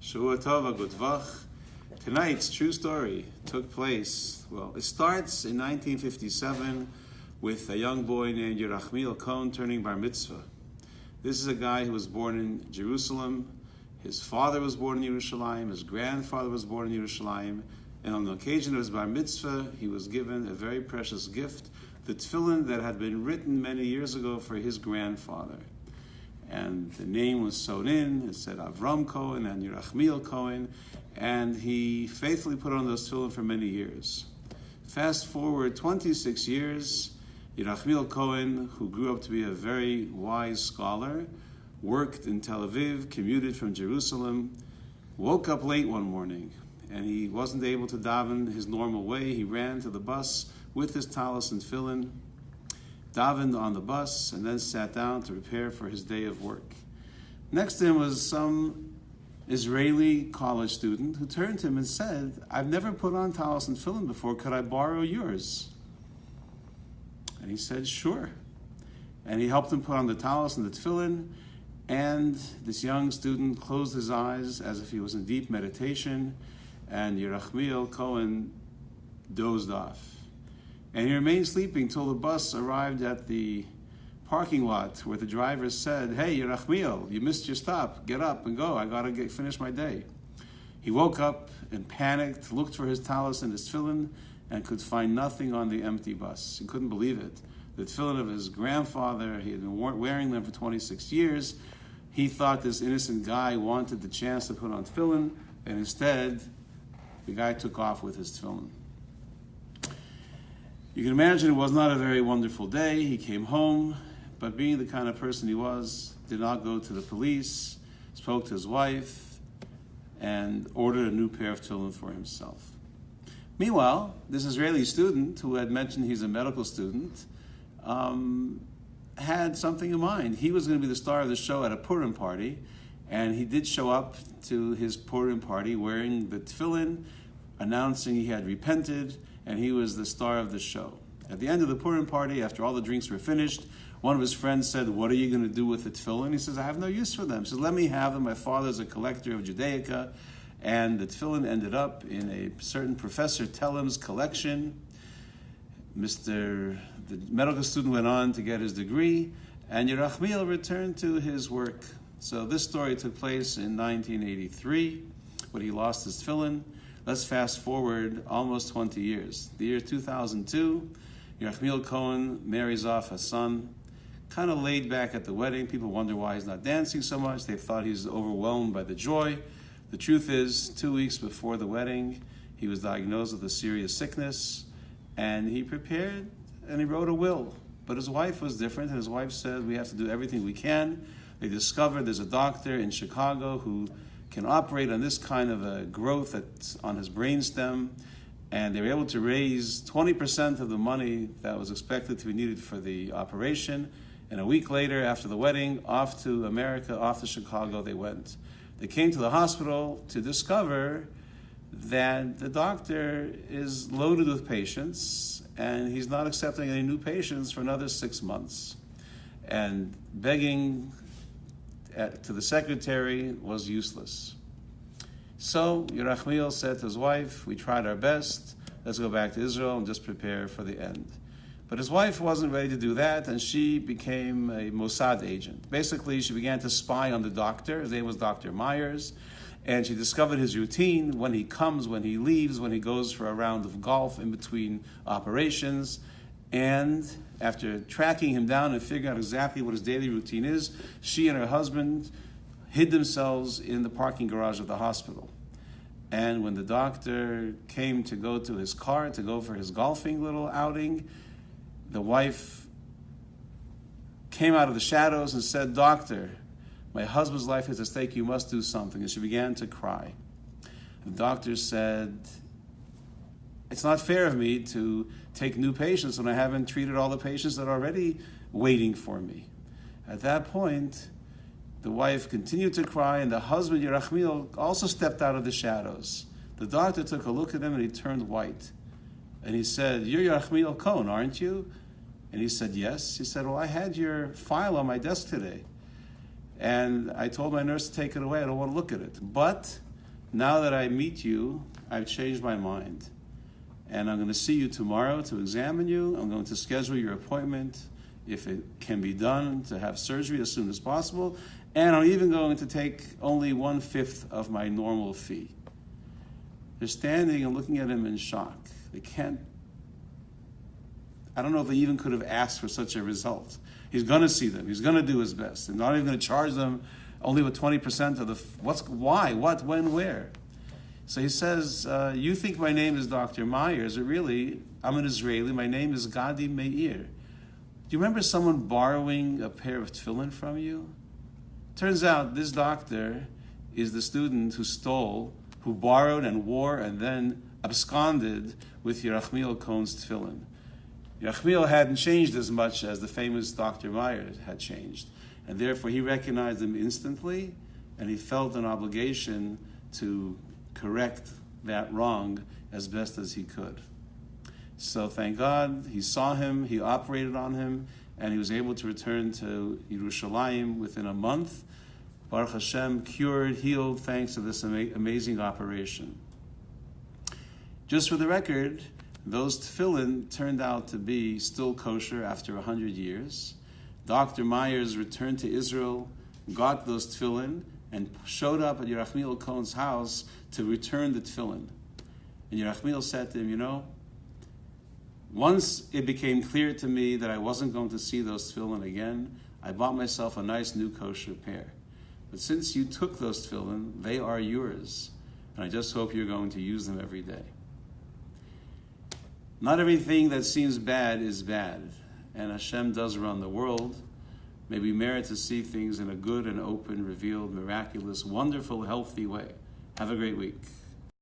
Shavua Tov, Good Vach. Tonight's true story took place, it starts in 1957 with a young boy named Yerachmiel Cohen turning bar mitzvah. This is a guy who was born in Jerusalem. His father was born in Yerushalayim. His grandfather was born in Yerushalayim. And on the occasion of his bar mitzvah, he was given a very precious gift, the Tefillin that had been written many years ago for his grandfather. And the name was sewn in. It said Avram Cohen and Yerachmiel Cohen. And he faithfully put on those tefillin for many years. Fast forward 26 years, Yerachmiel Cohen, who grew up to be a very wise scholar, worked in Tel Aviv, commuted from Jerusalem, woke up late one morning, and he wasn't able to daven his normal way. He ran to the bus with his talis and tefillin, davened on the bus, and then sat down to prepare for his day of work. Next to him was some Israeli college student who turned to him and said, "I've never put on talis and tefillin before. Could I borrow yours?" And he said, "Sure." And he helped him put on the talis and the tefillin, and this young student closed his eyes as if he was in deep meditation, and Yerachmiel Cohen dozed off. And he remained sleeping till the bus arrived at the parking lot where the driver said, "Hey, Yerachmiel, you missed your stop. Get up and go. I got to finish my day." He woke up and panicked, looked for his talis and his tefillin, and could find nothing on the empty bus. He couldn't believe it. The tefillin of his grandfather, he had been wearing them for 26 years. He thought this innocent guy wanted the chance to put on tefillin, and instead, the guy took off with his tefillin. You can imagine it was not a very wonderful day. He came home, but being the kind of person he was, did not go to the police, spoke to his wife, and ordered a new pair of tefillin for himself. Meanwhile, this Israeli student, who had mentioned he's a medical student, had something in mind. He was going to be the star of the show at a Purim party, and he did show up to his Purim party wearing the tefillin, announcing he had repented, and he was the star of the show. At the end of the Purim party, after all the drinks were finished, one of his friends said, "What are you going to do with the tefillin?" He says, "I have no use for them." He says, "Let me have them. My father's a collector of Judaica." And the tefillin ended up in a certain Professor Tellem's collection. The medical student went on to get his degree, and Yerachmiel returned to his work. So this story took place in 1983, when he lost his tefillin. Let's fast forward almost 20 years. The year 2002, Yerachmiel Cohen marries off a son, kind of laid back at the wedding. People wonder why he's not dancing so much. They thought he's overwhelmed by the joy. The truth is, 2 weeks before the wedding, he was diagnosed with a serious sickness, and he prepared and he wrote a will. But his wife was different, and his wife said, "We have to do everything we can." They discovered there's a doctor in Chicago who can operate on this kind of a growth that's on his brainstem, and they were able to raise 20% of the money that was expected to be needed for the operation. And a week later, after the wedding, off to America, off to Chicago they went. They came to the hospital to discover that the doctor is loaded with patients, and he's not accepting any new patients for another 6 months. And begging to the secretary was useless. So Yerachmiel said to his wife, "We tried our best. Let's go back to Israel and just prepare for the end." But his wife wasn't ready to do that, and she became a Mossad agent. Basically, she began to spy on the doctor. His name was Dr. Myers, and she discovered his routine, when he comes, when he leaves, when he goes for a round of golf in between operations. And after tracking him down and figuring out exactly what his daily routine is, she and her husband hid themselves in the parking garage of the hospital. And when the doctor came to go to his car to go for his golfing little outing, the wife came out of the shadows and said, "Doctor, my husband's life is at stake. You must do something." And she began to cry. The doctor said, "It's not fair of me to take new patients when I haven't treated all the patients that are already waiting for me." At that point, the wife continued to cry, and the husband, Yerachmiel, also stepped out of the shadows. The doctor took a look at him, and he turned white. And he said, "You're Yerachmiel Cohen, aren't you?" And he said, "Yes." He said, "Well, I had your file on my desk today, and I told my nurse to take it away. I don't want to look at it. But now that I meet you, I've changed my mind. And I'm going to see you tomorrow to examine you. I'm going to schedule your appointment, if it can be done, to have surgery as soon as possible. And I'm even going to take only 1/5 of my normal fee. They're standing and looking at him in shock. They can't, I don't know if they even could have asked for such a result. He's going to see them. He's going to do his best. And not even going to charge them only with 20% of the, why, what, when, where. So he says, you think my name is Dr. Myers, but really, I'm an Israeli. My name is Gadi Meir. Do you remember someone borrowing a pair of tefillin from you? Turns out this doctor is the student who stole, who borrowed and wore and then absconded with Yerachmiel Cohen's tefillin. Yerachmiel hadn't changed as much as the famous Dr. Meyer had changed, and therefore he recognized him instantly, and he felt an obligation to correct that wrong as best as he could. So thank God, he saw him, he operated on him, and he was able to return to Yerushalayim within a month. Baruch Hashem, cured, healed, thanks to this amazing operation. Just for the record, those tefillin turned out to be still kosher after 100 years. Dr. Myers returned to Israel, got those tefillin, and showed up at Yerachmiel Cohen's house to return the tefillin. And Yerachmiel said to him, once it became clear to me that I wasn't going to see those tefillin again, I bought myself a nice new kosher pair. But since you took those tefillin, they are yours. And I just hope you're going to use them every day. Not everything that seems bad is bad. And Hashem does run the world. May we merit to see things in a good and open, revealed, miraculous, wonderful, healthy way. Have a great week.